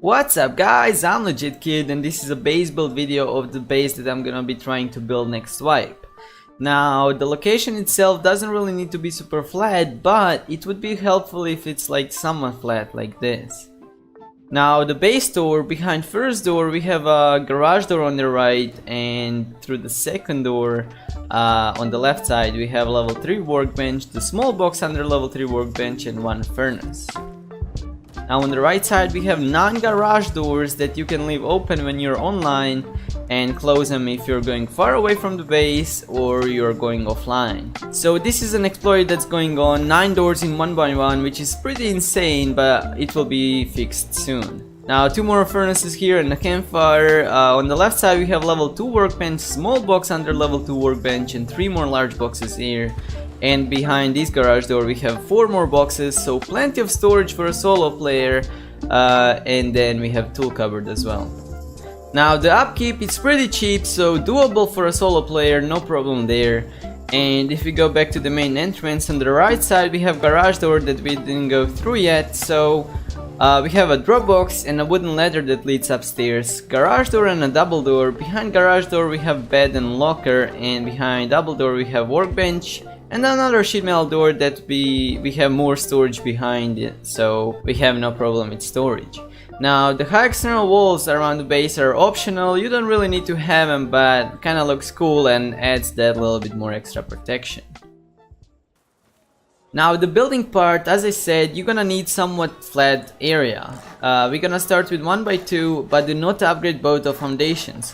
What's up guys, I'm LegitKid and this is a base build video of the base that I'm gonna be trying to build next wipe. Now the location itself doesn't really need to be super flat, but it would be helpful if it's like somewhat flat like this. Now the base door, behind first door we have a garage door on the right, and through the second door on the left side we have level 3 workbench, the small box under level 3 workbench, and one furnace. Now on the right side we have non-garage doors that you can leave open when you're online and close them if you're going far away from the base or you're going offline. So this is an exploit that's going on, 9 doors in 1 by 1, which is pretty insane, but it will be fixed soon. Now 2 more furnaces here and a campfire. On the left side we have level 2 workbench, small box under level 2 workbench, and 3 more large boxes here. And behind this garage door we have 4 more boxes, so plenty of storage for a solo player, and then we have tool cupboard as well. Now the upkeep is pretty cheap, so doable for a solo player, no problem there. And if we go back to the main entrance, on the right side we have garage door that we didn't go through yet, so we have a drop box and a wooden ladder that leads upstairs, garage door and a double door. Behind garage door we have bed and locker, and behind double door we have workbench and another sheet metal door that we have more storage behind it, so we have no problem with storage. Now the high external walls around the base are optional, you don't really need to have them, but kinda looks cool and adds that little bit more extra protection. Now the building part, as I said, you're gonna need somewhat flat area. We're gonna start with 1 by 2, but do not upgrade both the foundations.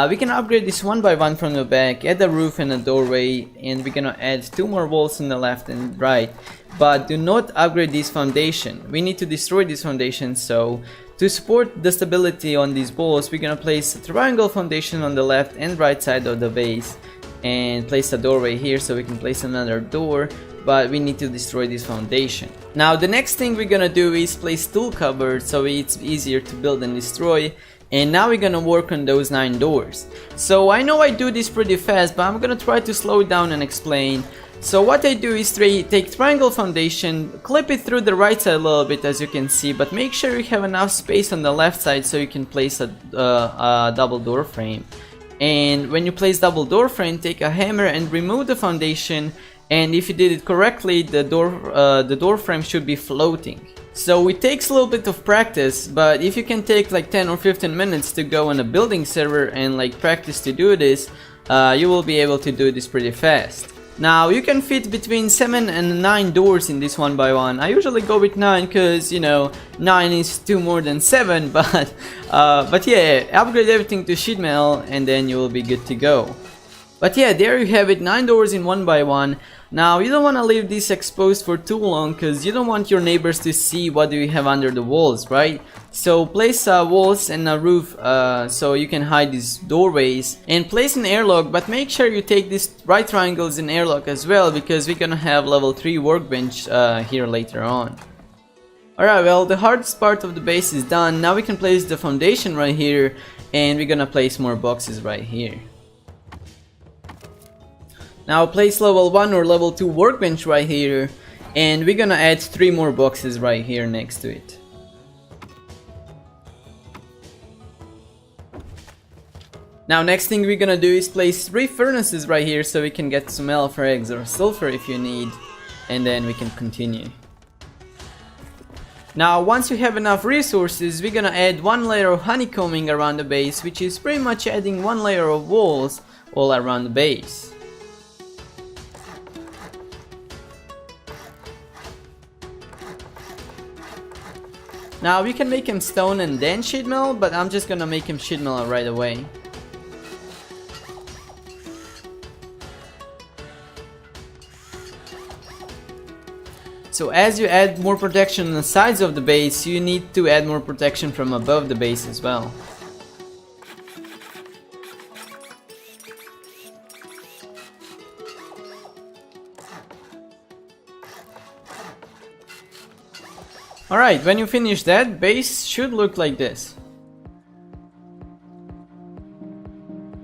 We can upgrade this 1 by 1 from the back, add a roof and a doorway, and we're gonna add 2 more walls on the left and right. But do not upgrade this foundation. We need to destroy this foundation, so to support the stability on these walls, we're gonna place a triangle foundation on the left and right side of the base, and place a doorway here so we can place another door, but we need to destroy this foundation. Now the next thing we're gonna do is place tool cupboard so it's easier to build and destroy. And now we're gonna work on those 9 doors. So I know I do this pretty fast, but I'm gonna try to slow it down and explain. So what I do is take triangle foundation, clip it through the right side a little bit as you can see, but make sure you have enough space on the left side so you can place a double door frame. And when you place double door frame, take a hammer and remove the foundation, and if you did it correctly, the door frame should be floating. So it takes a little bit of practice, but if you can take like 10 or 15 minutes to go on a building server and like practice to do this, you will be able to do this pretty fast. Now you can fit between 7 and 9 doors in this 1 by 1. I usually go with 9 because, you know, 9 is 2 more than 7, but yeah, upgrade everything to sheet metal and then you will be good to go. But yeah, there you have it, 9 doors in 1 by 1. Now you don't want to leave this exposed for too long because you don't want your neighbors to see what do you have under the walls, right? So place walls and a roof so you can hide these doorways, and place an airlock, but make sure you take these right triangles in airlock as well because we're gonna have level 3 workbench here later on. Alright, well the hardest part of the base is done. Now we can place the foundation right here, and we're gonna place more boxes right here. Now place level 1 or level 2 workbench right here, and we're gonna add 3 more boxes right here next to it. Now next thing we're gonna do is place 3 furnaces right here so we can get some alpha eggs or sulfur if you need, and then we can continue. Now once you have enough resources, we're gonna add 1 layer of honeycombing around the base, which is pretty much adding 1 layer of walls all around the base. Now we can make him stone and then sheet metal, but I'm just gonna make him sheet metal right away. So as you add more protection on the sides of the base, you need to add more protection from above the base as well. Alright, when you finish that, base should look like this.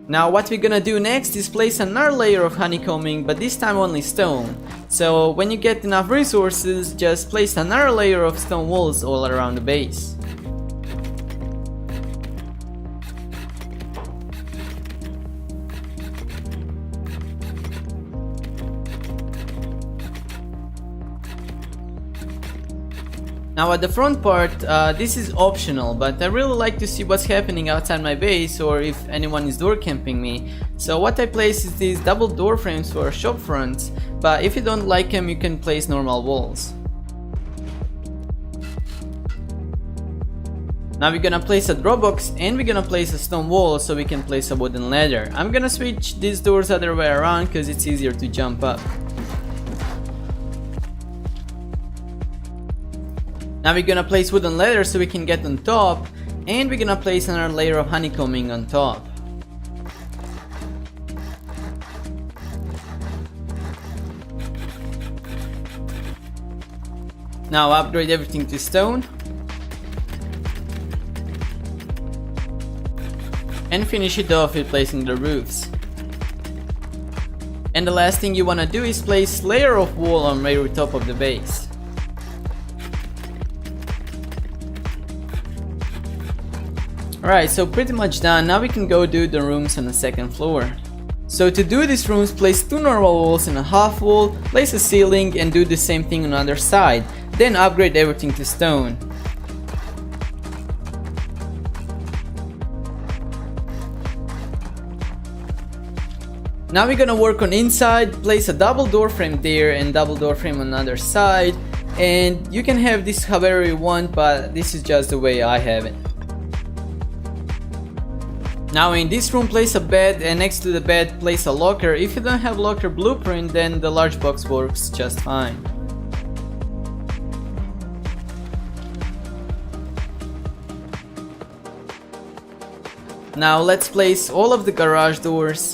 Now what we're gonna do next is place another layer of honeycombing, but this time only stone. So when you get enough resources, just place another layer of stone walls all around the base. Now at the front part, this is optional, but I really like to see what's happening outside my base or if anyone is door camping me. So what I place is these double door frames for shop fronts, but if you don't like them, you can place normal walls. Now we're gonna place a drop box and we're gonna place a stone wall so we can place a wooden ladder. I'm gonna switch these doors other way around because it's easier to jump up. Now we're gonna place wooden ladder so we can get on top, and we're gonna place another layer of honeycombing on top. Now upgrade everything to stone. And finish it off with placing the roofs. And the last thing you wanna do is place layer of wall on very top of the base. Alright, so pretty much done. Now we can go do the rooms on the second floor. So to do these rooms, place 2 normal walls and a half wall, place a ceiling and do the same thing on the other side. Then upgrade everything to stone. Now we're gonna work on inside, place a double door frame there and double door frame on the other side. And you can have this however you want, but this is just the way I have it. Now in this room place a bed, and next to the bed place a locker. If you don't have locker blueprint, then the large box works just fine. Now let's place all of the garage doors.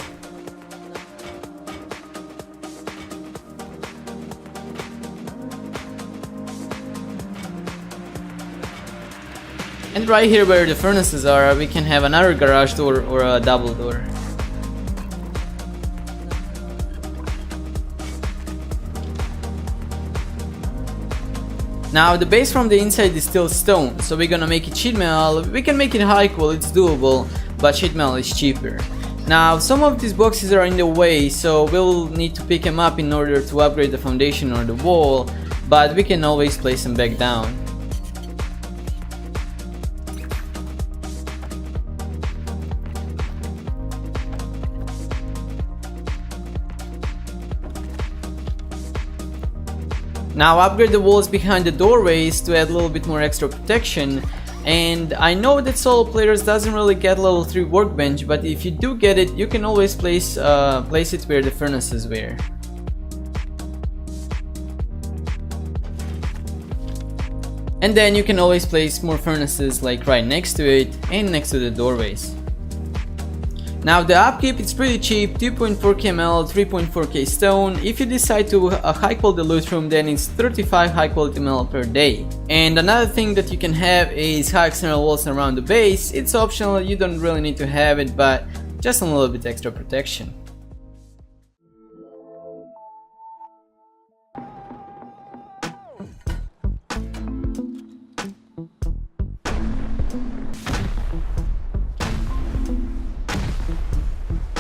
And right here where the furnaces are, we can have another garage door or a double door. Now the base from the inside is still stone, so we're gonna make it sheet metal. We can make it high quality, it's doable, but sheet metal is cheaper. Now some of these boxes are in the way, so we'll need to pick them up in order to upgrade the foundation or the wall, but we can always place them back down. Now upgrade the walls behind the doorways to add a little bit more extra protection. And I know that solo players doesn't really get level 3 workbench, but if you do get it, you can always place it where the furnaces were. And then you can always place more furnaces like right next to it and next to the doorways. Now the upkeep is pretty cheap, 2.4k ml, 3.4k stone. If you decide to a high quality loot room, then it's 35 high quality ml per day. And another thing that you can have is high external walls around the base. It's optional, you don't really need to have it, but just a little bit extra protection.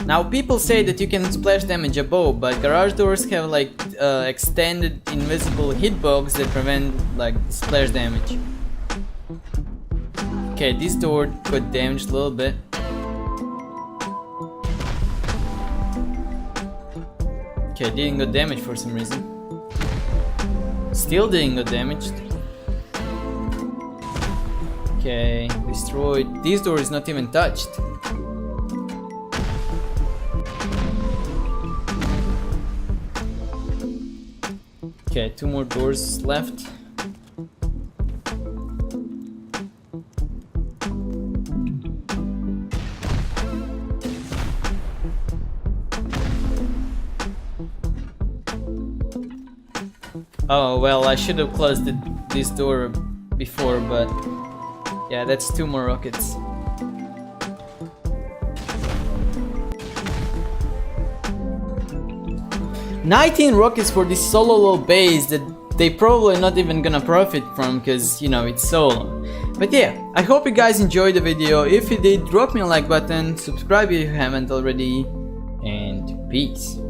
Now people say that you can splash damage above, but garage doors have like extended invisible hitbox that prevent like splash damage. Okay, this door got damaged a little bit. Okay, didn't get damaged for some reason. Still didn't get damaged. Okay, destroyed. This door is not even touched. Okay, 2 more doors left. Oh well, I should have closed this door before, but yeah, that's 2 more rockets. $19 rockets for this solo low base that they probably not even gonna profit from, because you know it's solo. But yeah, I hope you guys enjoyed the video. If you did, drop me a like button, subscribe if you haven't already, and peace.